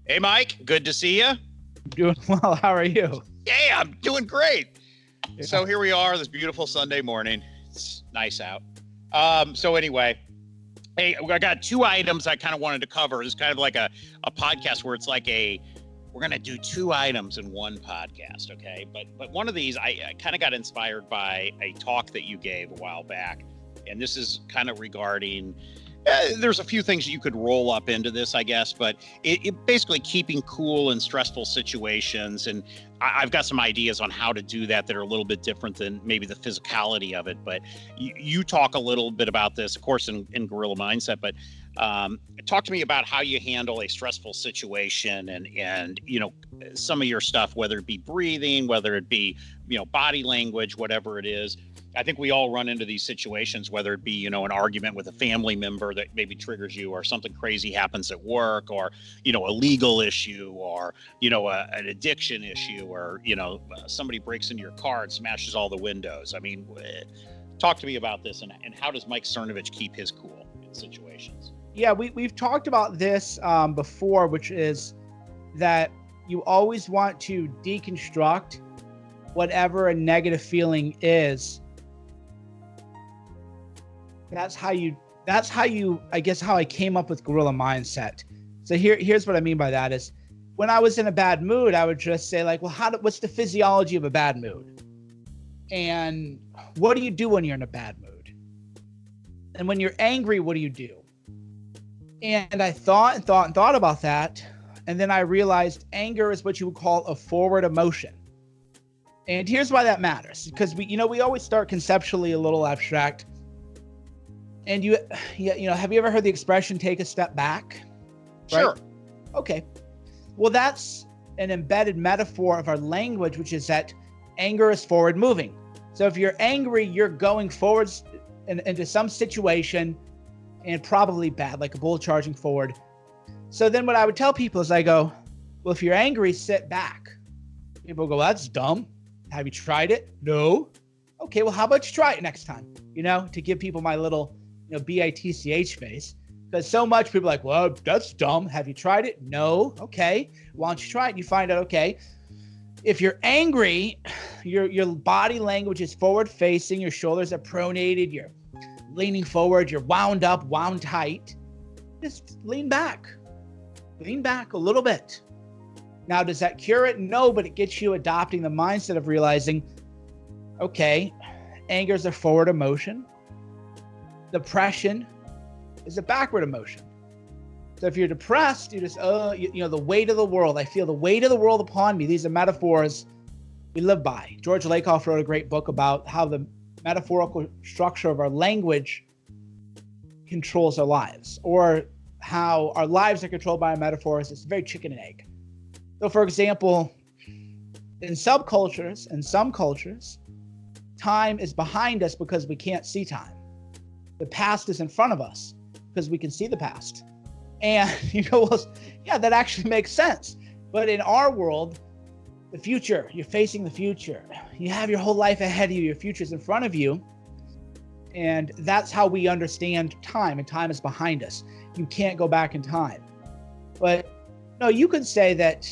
Hey, Mike, good to see you. Doing well. How are you? Yeah, I'm doing great. Yeah. So here we are, this beautiful Sunday morning. It's nice out. So anyway, hey, I got two items I kind of wanted to cover. It's kind of like a podcast where it's like we're going to do two items in one podcast, okay? But one of these, I kind of got inspired by a talk that you gave a while back. And this is kind of regarding, there's a few things you could roll up into this, I guess, but it basically keeping cool in stressful situations. And I've got some ideas on how to do that are a little bit different than maybe the physicality of it. But you talk a little bit about this, of course, in Gorilla Mindset, but talk to me about how you handle a stressful situation and some of your stuff, whether it be breathing, whether it be, body language, whatever it is. I think we all run into these situations, whether it be, an argument with a family member that maybe triggers you, or something crazy happens at work, or, a legal issue, or, an addiction issue, or, somebody breaks into your car and smashes all the windows. I mean, talk to me about this and how does Mike Cernovich keep his cool in situations? Yeah, we've talked about this before, which is that you always want to deconstruct whatever a negative feeling is. That's how you, I guess, how I came up with Gorilla Mindset. So here's what I mean by that is when I was in a bad mood, I would just say like, well, what's the physiology of a bad mood? And what do you do when you're in a bad mood? And when you're angry, what do you do? And I thought about that. And then I realized anger is what you would call a forward emotion. And here's why that matters. Because we always start conceptually a little abstract. And have you ever heard the expression, take a step back? Right? Sure. Okay. Well, that's an embedded metaphor of our language, which is that anger is forward moving. So if you're angry, you're going forwards into some situation and probably bad, like a bull charging forward. So then what I would tell people is I go, well, if you're angry, sit back. People go, that's dumb. Have you tried it? No. Okay, well, how about you try it next time? To give people my little, BITCH face. Because so much people are like, well, that's dumb. Have you tried it? No. Okay. Why don't you try it? And you find out, okay, if you're angry, your body language is forward facing, your shoulders are pronated, you're leaning forward, you're wound up, wound tight. Just lean back a little bit. Now, does that cure it? No, but it gets you adopting the mindset of realizing, okay, anger is a forward emotion. Depression is a backward emotion. So if you're depressed, you just, the weight of the world. I feel the weight of the world upon me. These are metaphors we live by. George Lakoff wrote a great book about how the metaphorical structure of our language controls our lives, or how our lives are controlled by our metaphors. It's very chicken and egg. So for example, in some cultures, time is behind us because we can't see time. The past is in front of us because we can see the past. And that actually makes sense. But in our world, the future, you're facing the future. You have your whole life ahead of you. Your future's in front of you. And that's how we understand time. And time is behind us. You can't go back in time. But no, you could say that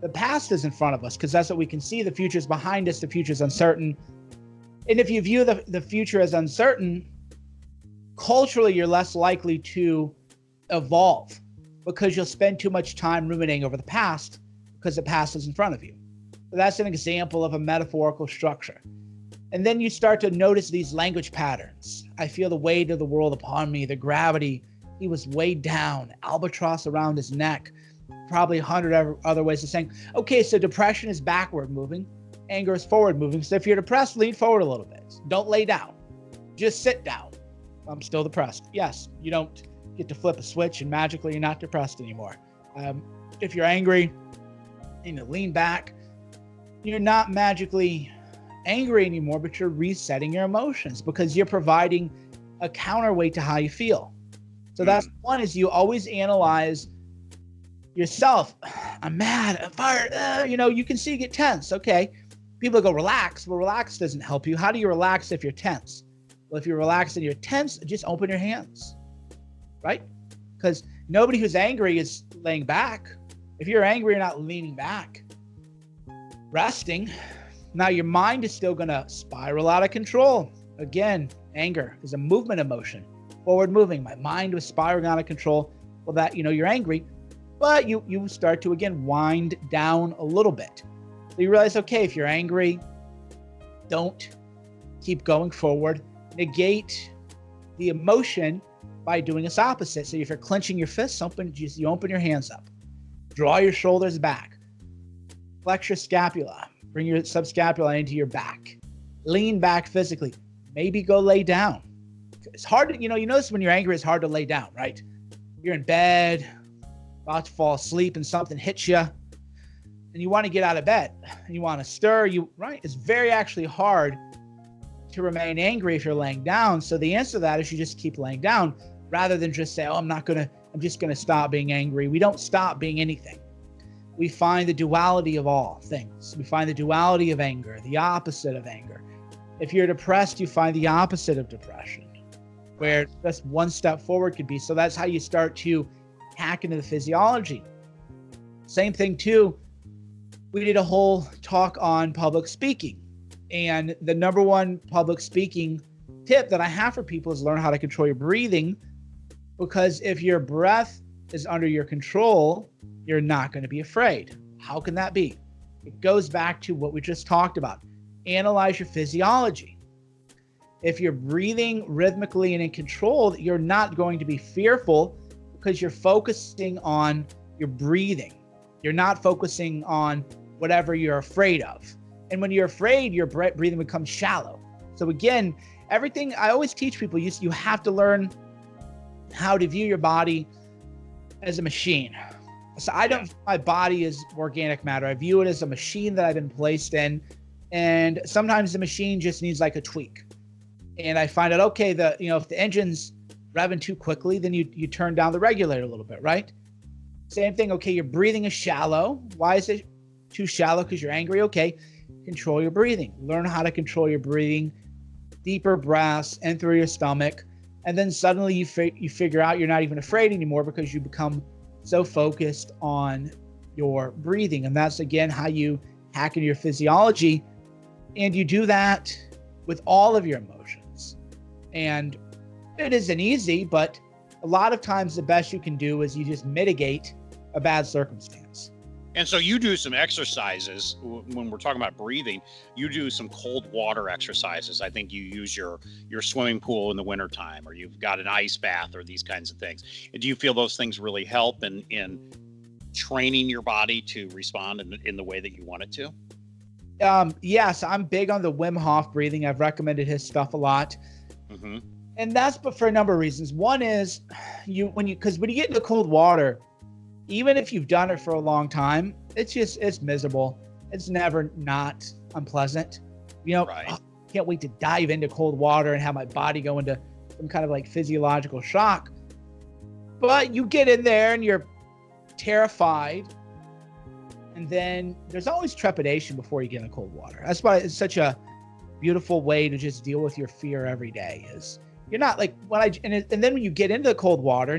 the past is in front of us because that's what we can see. The future is behind us. The future is uncertain. And if you view the future as uncertain, culturally, you're less likely to evolve because you'll spend too much time ruminating over the past because the past is in front of you. So that's an example of a metaphorical structure. And then you start to notice these language patterns. I feel the weight of the world upon me, the gravity. He was weighed down, albatross around his neck, probably 100 other ways of saying, okay, so depression is backward moving, anger is forward moving. So if you're depressed, lean forward a little bit. Don't lay down. Just sit down. I'm still depressed. Yes, you don't get to flip a switch and magically you're not depressed anymore. If you're angry, lean back. You're not magically angry anymore, but you're resetting your emotions because you're providing a counterweight to how you feel. So that's one, is you always analyze yourself. I'm mad, I'm fired. You can see you get tense. Okay. People go, relax. Well, relax doesn't help you. How do you relax if you're tense? Well, if you're relaxed and you're tense, just open your hands, right? Because nobody who's angry is laying back. If you're angry, you're not leaning back, resting. Now your mind is still going to spiral out of control. Again, anger is a movement emotion, forward moving. My mind was spiraling out of control. Well, that, you're angry, but you start to, again, wind down a little bit. So you realize, okay, if you're angry, don't keep going forward. Negate the emotion by doing its opposite. So if you're clenching your fists, you open your hands up. Draw your shoulders back. Flex your scapula. Bring your subscapula into your back. Lean back physically. Maybe go lay down. It's hard to, you notice when you're angry, it's hard to lay down, right? You're in bed, about to fall asleep, and something hits you, and you want to get out of bed, and you want to stir, right? It's very actually hard to remain angry if you're laying down. So the answer to that is you just keep laying down rather than just say, I'm just going to stop being angry. We don't stop being anything. We find the duality of all things. We find the duality of anger, the opposite of anger. If you're depressed, you find the opposite of depression, where just one step forward could be. So that's how you start to hack into the physiology. Same thing too. We did a whole talk on public speaking. And the number one public speaking tip that I have for people is learn how to control your breathing. Because if your breath is under your control, you're not going to be afraid. How can that be? It goes back to what we just talked about. Analyze your physiology. If you're breathing rhythmically and in control, you're not going to be fearful because you're focusing on your breathing. You're not focusing on whatever you're afraid of. And when you're afraid, your breathing becomes shallow. So again, everything I always teach people, you have to learn how to view your body as a machine. So I don't view my body as organic matter. I view it as a machine that I've been placed in. And sometimes the machine just needs like a tweak. And I find out, okay, if the engine's revving too quickly, then you turn down the regulator a little bit, right? Same thing. Okay, your breathing is shallow. Why is it too shallow? Because you're angry. Okay, control your breathing. Learn how to control your breathing. Deeper breaths in through your stomach. And then suddenly you figure out you're not even afraid anymore because you become so focused on your breathing. And that's, again, how you hack into your physiology. And you do that with all of your emotions. And it isn't easy, but a lot of times the best you can do is you just mitigate a bad circumstance. And so you do some exercises when we're talking about breathing. You do some cold water exercises. I think you use your swimming pool in the wintertime, or you've got an ice bath, or these kinds of things. Do you feel those things really help in training your body to respond in the way that you want it to? Yes, I'm big on the Wim Hof breathing. I've recommended his stuff a lot. Mm-hmm. And that's for a number of reasons. One is because when you get into cold water, even if you've done it for a long time, it's miserable. It's never not unpleasant. Right. I can't wait to dive into cold water and have my body go into some kind of like physiological shock. But you get in there and you're terrified. And then there's always trepidation before you get in cold water. That's why it's such a beautiful way to just deal with your fear every day. Is you're not like and then when you get into the cold water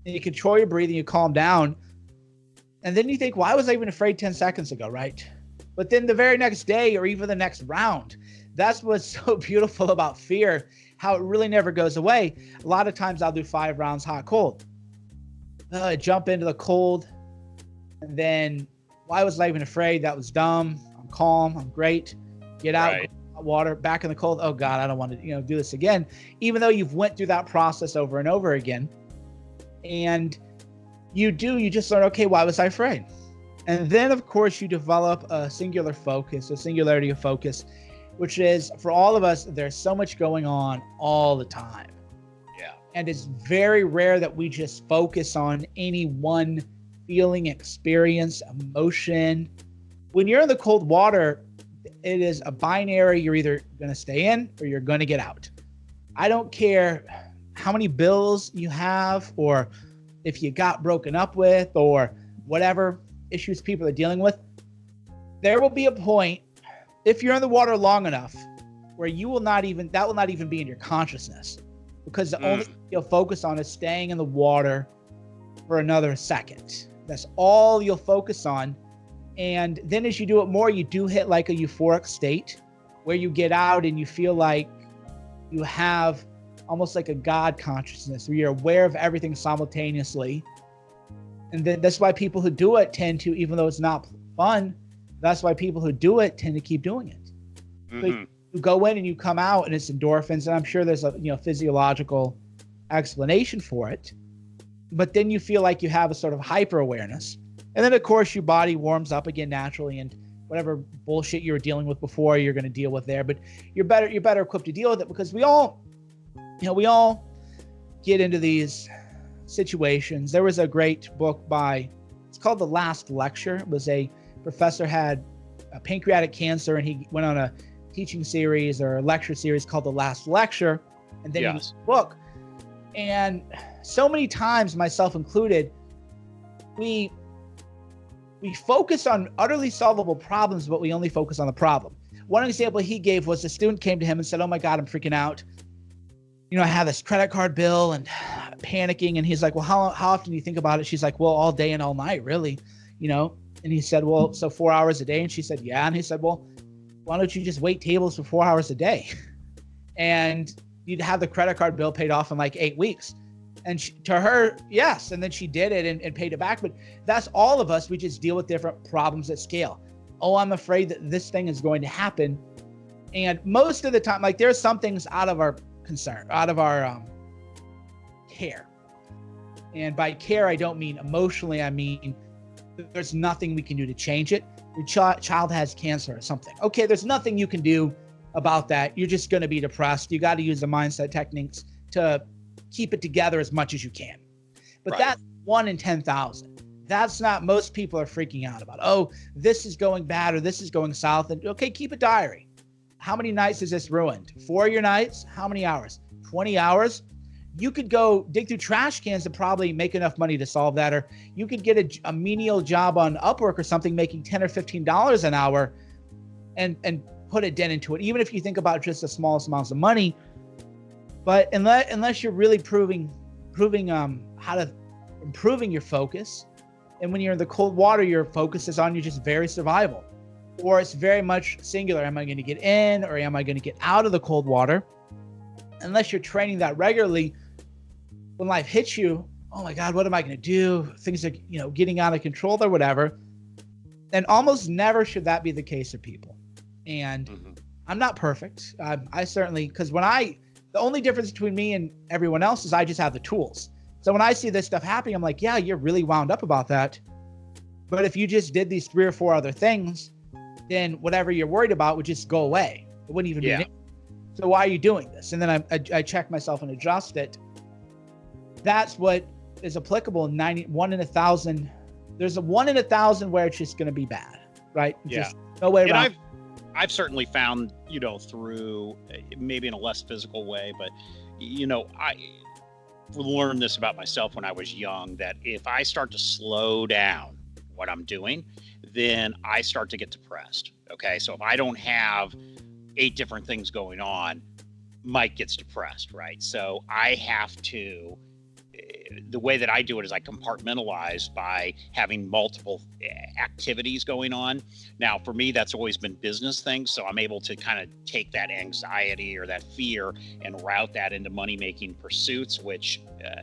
and you control your breathing, you calm down, and then you think, why was I even afraid 10 seconds ago, right? But then the very next day or even the next round, that's what's so beautiful about fear, how it really never goes away. A lot of times I'll do 5 rounds hot, cold. Jump into the cold, and then why was I even afraid? That was dumb. I'm calm. I'm great. Get out, right. Hot water, back in the cold. Oh God, I don't want to do this again. Even though you've went through that process over and over again. And you just learn, okay, why was I afraid? And then, of course, you develop a singularity of focus, which is, for all of us, there's so much going on all the time. Yeah. And it's very rare that we just focus on any one feeling, experience, emotion. When you're in the cold water, it is a binary. You're either going to stay in or you're going to get out. I don't care how many bills you have, or if you got broken up with, or whatever issues people are dealing with. There will be a point, if you're in the water long enough, where that will not even be in your consciousness, because the only thing you'll focus on is staying in the water for another second. That's all you'll focus on. And then as you do it more, you do hit like a euphoric state where you get out and you feel like you have almost like a God consciousness where you're aware of everything simultaneously. And then that's why people who do it tend to, even though it's not fun, that's why people who do it tend to keep doing it. So you go in and you come out and it's endorphins, and I'm sure there's a physiological explanation for it. But then you feel like you have a sort of hyper awareness. And then of course your body warms up again naturally, and whatever bullshit you were dealing with before, you're going to deal with there. But you're better equipped to deal with it, because we all get into these situations. There was a great book it's called The Last Lecture. It was a professor had a pancreatic cancer, and he went on a teaching series or a lecture series called The Last Lecture. And then he wrote a book. And so many times, myself included, we focus on utterly solvable problems, but we only focus on the problem. One example he gave was a student came to him and said, "Oh my God, I'm freaking out. I have this credit card bill and panicking." And he's like, "Well, how often do you think about it?" She's like, "Well, all day and all night, really, And he said, "Well, so 4 hours a day?" And she said, "Yeah." And he said, "Well, why don't you just wait tables for 4 hours a day? And you'd have the credit card bill paid off in like 8 weeks." And to her, yes. And then she did it and paid it back. But that's all of us. We just deal with different problems at scale. Oh, I'm afraid that this thing is going to happen. And most of the time, like, there's some things out of our concern, out of our care. And by care, I don't mean emotionally. I mean, there's nothing we can do to change it. Your child has cancer or something. Okay, there's nothing you can do about that. You're just going to be depressed. You got to use the mindset techniques to keep it together as much as you can. But that's 1 in 10,000. That's not, most people are freaking out about, oh, this is going bad or this is going south. And okay, keep a diary. How many nights has this ruined? 4 of your nights? How many hours? 20 hours? You could go dig through trash cans to probably make enough money to solve that. Or you could get a menial job on Upwork or something, making $10 or $15 an hour and put a dent into it. Even if you think about just the smallest amounts of money. But unless you're really proving how to improving your focus, and when you're in the cold water, your focus is on, you're just very survival, or it's very much singular. Am I going to get in, or am I going to get out of the cold water? Unless you're training that regularly, when life hits you, oh my God, what am I going to do? Things are getting out of control or whatever. And almost never should that be the case for people. And I'm not perfect. I certainly, because the only difference between me and everyone else is I just have the tools. So when I see this stuff happening, I'm like, yeah, you're really wound up about that. But if you just did these 3 or 4 other things, then whatever you're worried about would just go away. It wouldn't even be an issue. So why are you doing this? And then I check myself and adjust it. That's what is applicable in 1 in 1,000. There's a 1 in 1,000 where it's just going to be bad, right? Just no way around. I've certainly found, through maybe in a less physical way, but, I learned this about myself when I was young, that if I start to slow down what I'm doing, then I start to get depressed. Okay. So if I don't have 8 different things going on, Mike gets depressed, right? So I have to, the way that I do it is I compartmentalize by having multiple activities going on. Now, for me, that's always been business things. So I'm able to kind of take that anxiety or that fear and route that into money-making pursuits, which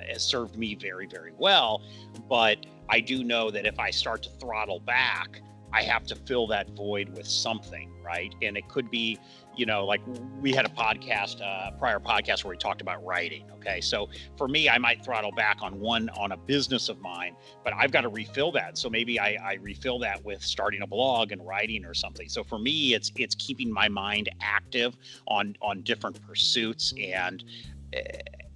has served me very, very well. But I do know that if I start to throttle back, I have to fill that void with something, right? And it could be, like we had a prior podcast where we talked about writing. Okay. So for me, I might throttle back on a business of mine, but I've got to refill that. So maybe I refill that with starting a blog and writing or something. So for me, it's keeping my mind active on different pursuits. And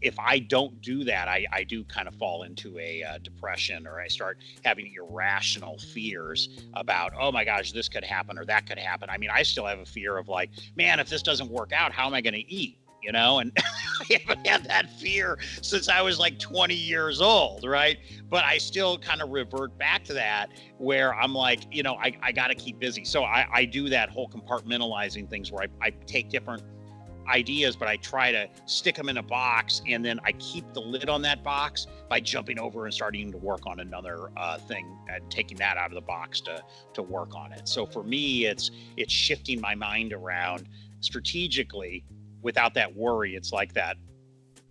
if I don't do that, I do kind of fall into a depression, or I start having irrational fears about, oh my gosh, this could happen or that could happen. I mean, I still have a fear of like, man, if this doesn't work out, how am I going to eat? And I haven't had that fear since I was like 20 years old, right? But I still kind of revert back to that, where I'm like, I got to keep busy. So I do that whole compartmentalizing things where I take different ideas, but I try to stick them in a box, and then I keep the lid on that box by jumping over and starting to work on another thing and taking that out of the box to work on it. So for me, it's shifting my mind around strategically without that worry. It's like that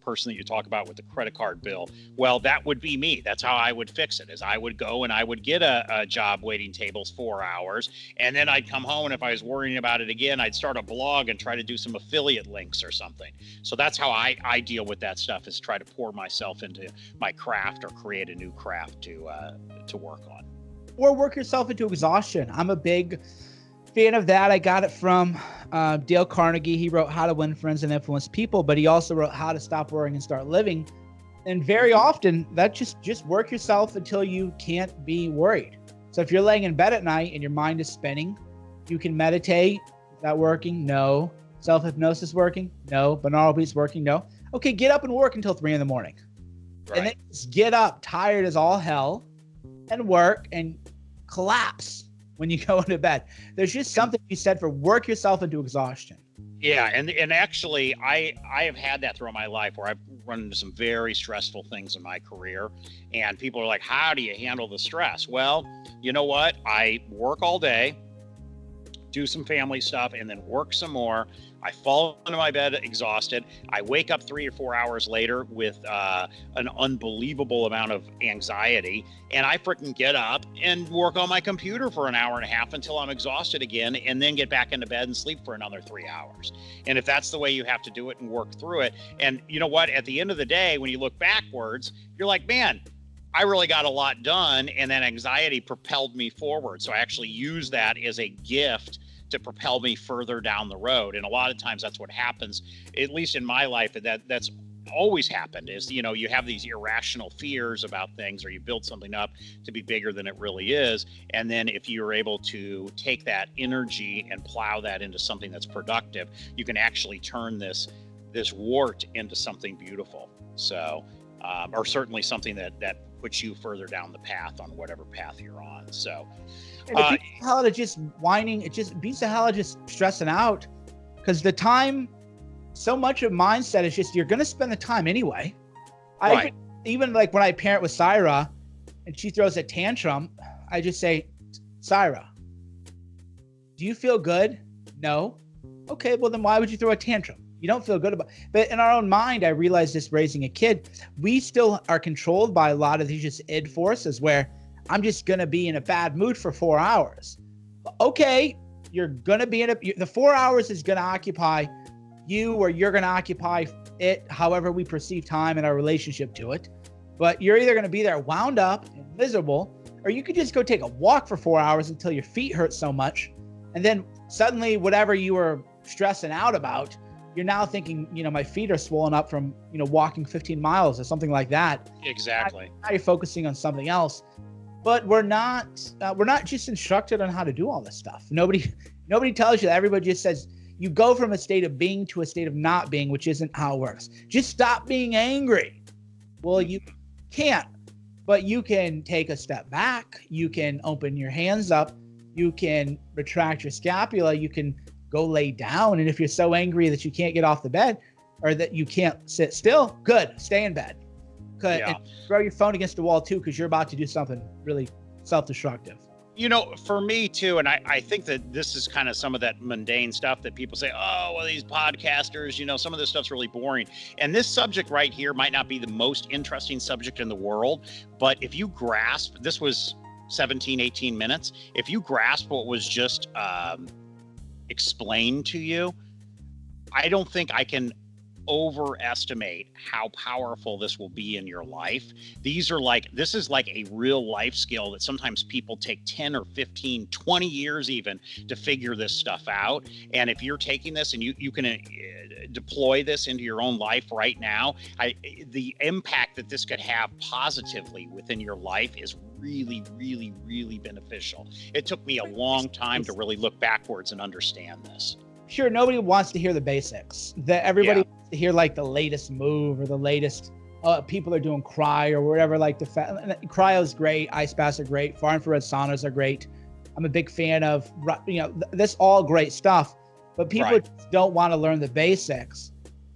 person that you talk about with the credit card bill. Well, that would be me. That's how I would fix it, is I would go and I would get a job waiting tables 4 hours, and then I'd come home, and if I was worrying about it again, I'd start a blog and try to do some affiliate links or something. So that's how I deal with that stuff, is try to pour myself into my craft or create a new craft to work on. Or work yourself into exhaustion. I'm a big fan of that. I got it from Dale Carnegie. He wrote How to Win Friends and Influence People, but he also wrote How to Stop Worrying and Start Living. And very often that just work yourself until you can't be worried. So if you're laying in bed at night and your mind is spinning, you can meditate. Is that working? No. Self-hypnosis working? No. Binaural beats working? No. Okay, get up and work until 3 a.m. Right. And then just get up tired as all hell and work and collapse when you go into bed. There's just something to be said for work yourself into exhaustion. Yeah, and actually, I have had that throughout my life where I've run into some very stressful things in my career, and people are like, how do you handle the stress? Well, you know what? I work all day, do some family stuff, and then work some more. I fall into my bed exhausted. I wake up 3 or 4 hours later with an unbelievable amount of anxiety, and I freaking get up and work on my computer for an hour and a half until I'm exhausted again, and then get back into bed and sleep for another 3 hours. And if that's the way you have to do it and work through it, and you know what, at the end of the day, when you look backwards, you're like, man, I really got a lot done, and that anxiety propelled me forward. So I actually use that as a gift to propel me further down the road. And a lot of times that's what happens, at least in my life, that's always happened, is, you know, you have these irrational fears about things, or you build something up to be bigger than it really is. And then if you're able to take that energy and plow that into something that's productive, you can actually turn this wart into something beautiful. So, or certainly something that puts you further down the path on whatever path you're on. So, and it beats the hell out of just whining. It just beats the hell out of just stressing out, because the time, so much of mindset is just, you're going to spend the time anyway. Right. Even like when I parent with Syra and she throws a tantrum, I just say, Syra, do you feel good? No. Okay, well then why would you throw a tantrum? You don't feel good about it. But in our own mind, I realized this raising a kid, we still are controlled by a lot of these just id forces where I'm just going to be in a bad mood for 4 hours. Okay, you're going to be the 4 hours is going to occupy you, or you're going to occupy it, however we perceive time and our relationship to it. But you're either going to be there wound up and miserable, or you could just go take a walk for 4 hours until your feet hurt so much. And then suddenly whatever you were stressing out about, you're now thinking, you know, my feet are swollen up from, you know, walking 15 miles or something like that. Exactly. Now you're focusing on something else. But we're not just instructed on how to do all this stuff. Nobody tells you that. Everybody just says you go from a state of being to a state of not being, which isn't how it works. Just stop being angry. Well, you can't, but you can take a step back. You can open your hands up. You can retract your scapula. You can go lay down. And if you're so angry that you can't get off the bed, or that you can't sit still, good, stay in bed. Yeah. And throw your phone against the wall too, because you're about to do something really self-destructive. You know, for me too, and I think that this is kind of some of that mundane stuff that people say, oh, well, these podcasters, you know, some of this stuff's really boring. And this subject right here might not be the most interesting subject in the world, but if you grasp, this was 17, 18 minutes. If you grasp what was just explained to you, I don't think I can overestimate how powerful this will be in your life. This is like a real life skill that sometimes people take 10 or 15, 20 years even to figure this stuff out. And if you're taking this and you can deploy this into your own life right now, the impact that this could have positively within your life is really, really, really beneficial. It took me a long time to really look backwards and understand this. Sure, nobody wants to hear the basics. Everybody wants to hear like the latest move or the latest. People are doing cry or whatever. Like cryo is great, ice baths are great, far infrared saunas are great. I'm a big fan of, you know, this all great stuff. but people Right. just don't want to learn the basics.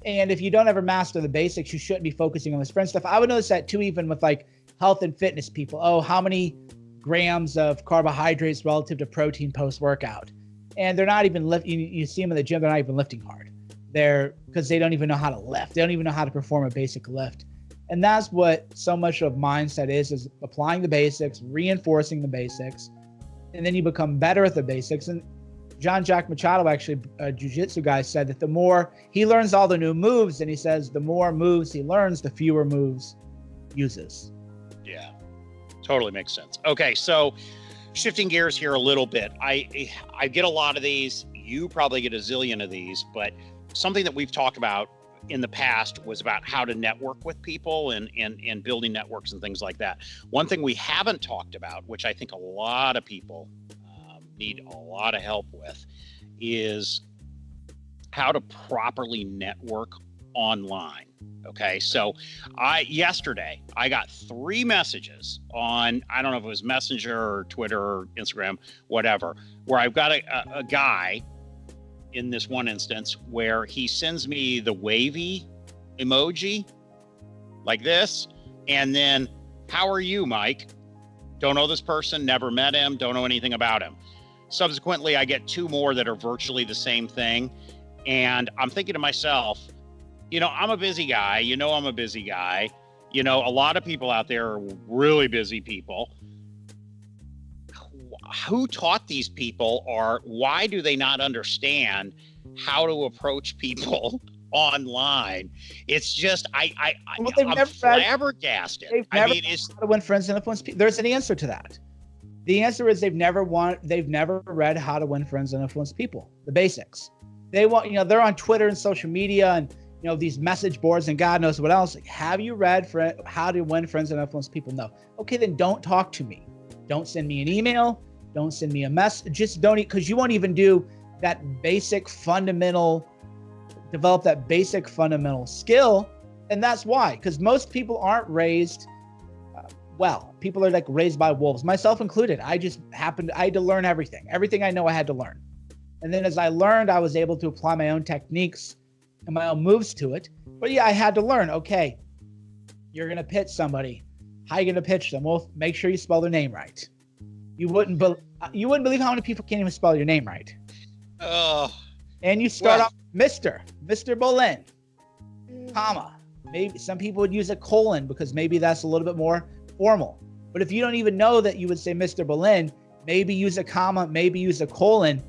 And if you don't ever master the basics, you shouldn't be focusing on the sprint stuff. I would notice that too, even with like health and fitness people. Oh, how many grams of carbohydrates relative to protein post workout? And they're not even lifting. You see them in the gym, they're not even lifting hard. They're because they don't even know how to lift. They don't even know how to perform a basic lift. And that's what so much of mindset is applying the basics, reinforcing the basics, and then you become better at the basics. And Jean-Jacques Machado, actually a jiu-jitsu guy, said that the more he learns all the new moves, and he says the more moves he learns, the fewer moves uses. Yeah, totally makes sense. Okay, so shifting gears here a little bit. I get a lot of these. You probably get a zillion of these, but something that we've talked about in the past was about how to network with people and building networks and things like that. One thing we haven't talked about, which I think a lot of people need a lot of help with, is how to properly network online. Okay, so yesterday I got 3 messages on, I don't know if it was Messenger or Twitter or Instagram, whatever, where I've got a guy in this one instance where he sends me the wavy emoji like this, and then, how are you, Mike? Don't know this person, never met him, don't know anything about him. Subsequently, I get 2 more that are virtually the same thing. And I'm thinking to myself, I'm a busy guy. I'm a busy guy. A lot of people out there are really busy people. Who taught these people, or why do they not understand how to approach people online? It's just, I'm flabbergasted. It's how to win friends and influence people. There's an answer to that. The answer is they've never read how to win friends and influence people. The basics. They want, they're on Twitter and social media and, these message boards and God knows what else. Have you read how to win friends and influence people? No. Okay, then don't talk to me. Don't send me an email. Don't send me a message. Just don't, because you won't even do that develop that basic fundamental skill. And that's why, because most people aren't raised well. People are like raised by wolves, myself included. I had to learn everything. Everything I know I had to learn. And then as I learned, I was able to apply my own techniques and my own moves to it. But yeah, I had to learn, okay, you're going to pitch somebody. How are you going to pitch them? Well, make sure you spell their name right. You wouldn't believe how many people can't even spell your name right. Oh. And you start off Mr. Boleyn, comma. Maybe some people would use a colon because maybe that's a little bit more formal. But if you don't even know that you would say Mr. Boleyn, maybe use a comma, maybe use a colon.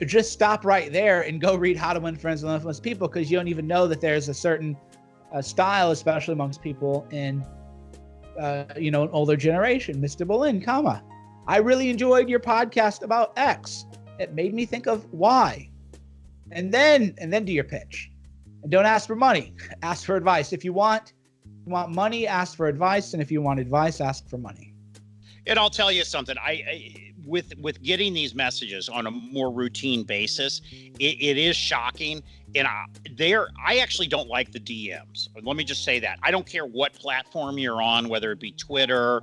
Just stop right there and go read How to Win Friends and Influence People, because you don't even know that there's a certain style, especially amongst people in, an older generation. Mr. Boleyn, comma. I really enjoyed your podcast about X. It made me think of Y. And then do your pitch. And don't ask for money. Ask for advice. If you want money, ask for advice. And if you want advice, ask for money. And I'll tell you something. With getting these messages on a more routine basis, it is shocking. And I actually don't like the DMs. Let me just say that. I don't care what platform you're on, whether it be Twitter,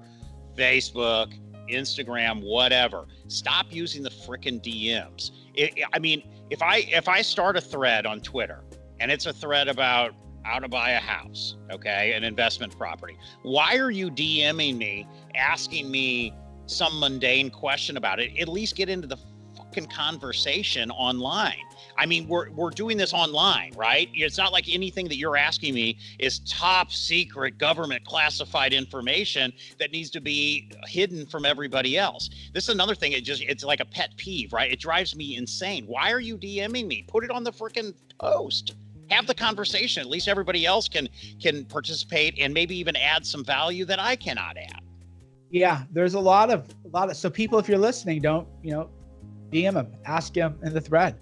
Facebook, Instagram, whatever. Stop using the frickin' DMs. If I start a thread on Twitter and it's a thread about how to buy a house, okay, an investment property, why are you DMing me, asking me some mundane question about it? At least get into the fucking conversation online. We're doing this online, right? It's not like anything that you're asking me is top secret government classified information that needs to be hidden from everybody else. This is another thing. It's like a pet peeve, right? It drives me insane. Why are you DMing me? Put it on the freaking post. Have the conversation. At least everybody else can participate and maybe even add some value that I cannot add. Yeah, there's a lot of so people, if you're listening, don't DM them, ask them in the thread.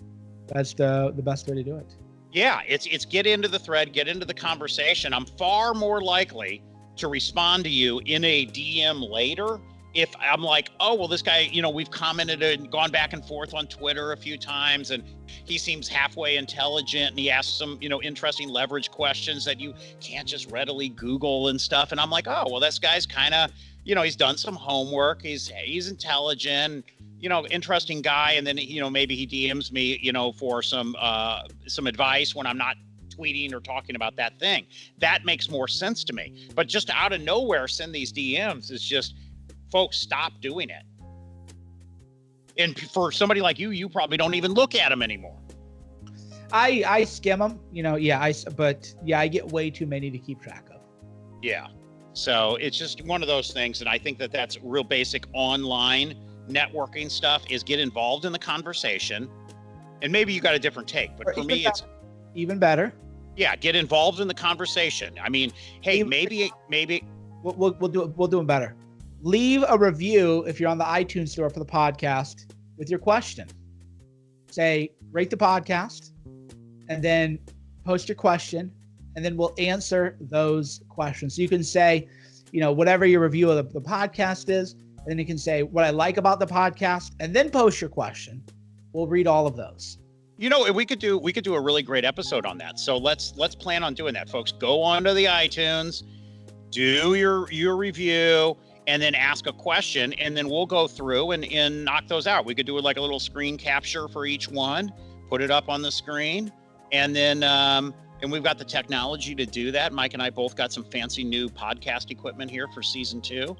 That's the best way to do it. Yeah, it's get into the thread, get into the conversation. I'm far more likely to respond to you in a DM later if I'm like, oh, well, this guy, we've commented and gone back and forth on Twitter a few times, and he seems halfway intelligent, and he asks some, interesting leverage questions that you can't just readily Google and stuff. And I'm like, oh, well, this guy's kind of, he's done some homework. He's intelligent. interesting guy, and then maybe he DMs me for some advice when I'm not tweeting or talking about that thing. That makes more sense to me. But just out of nowhere send these DMs is just, folks, stop doing it. And for somebody like you probably don't even look at them anymore. I skim them, I get way too many to keep track of. Yeah. So it's just one of those things. And I think that that's real basic online networking stuff, is get involved in the conversation. And maybe you got a different take, but for me, it's even better. Yeah. Get involved in the conversation. I mean, hey, maybe we'll do it better. Leave a review if you're on the iTunes store for the podcast with your question. Say, rate the podcast, and then post your question, and then we'll answer those questions. So you can say, whatever your review of the podcast is, and then you can say what I like about the podcast, and then post your question. We'll read all of those. We could do a really great episode on that. So let's plan on doing that, folks. Go onto the iTunes, do your review, and then ask a question, and then we'll go through and knock those out. We could do like a little screen capture for each one, put it up on the screen, and then and we've got the technology to do that. Mike and I both got some fancy new podcast equipment here for season 2.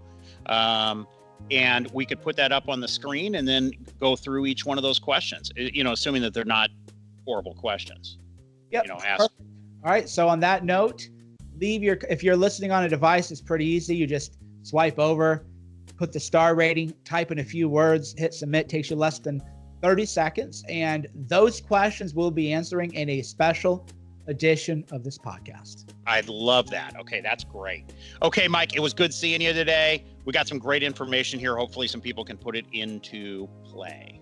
And we could put that up on the screen and then go through each one of those questions, assuming that they're not horrible questions. Yep. Ask. All right. So on that note, if you're listening on a device, it's pretty easy. You just swipe over, put the star rating, type in a few words, hit submit, takes you less than 30 seconds. And those questions we'll be answering in a special edition of this podcast. I'd love that. Okay, that's great. Okay, Mike, it was good seeing you today. We got some great information here. Hopefully some people can put it into play.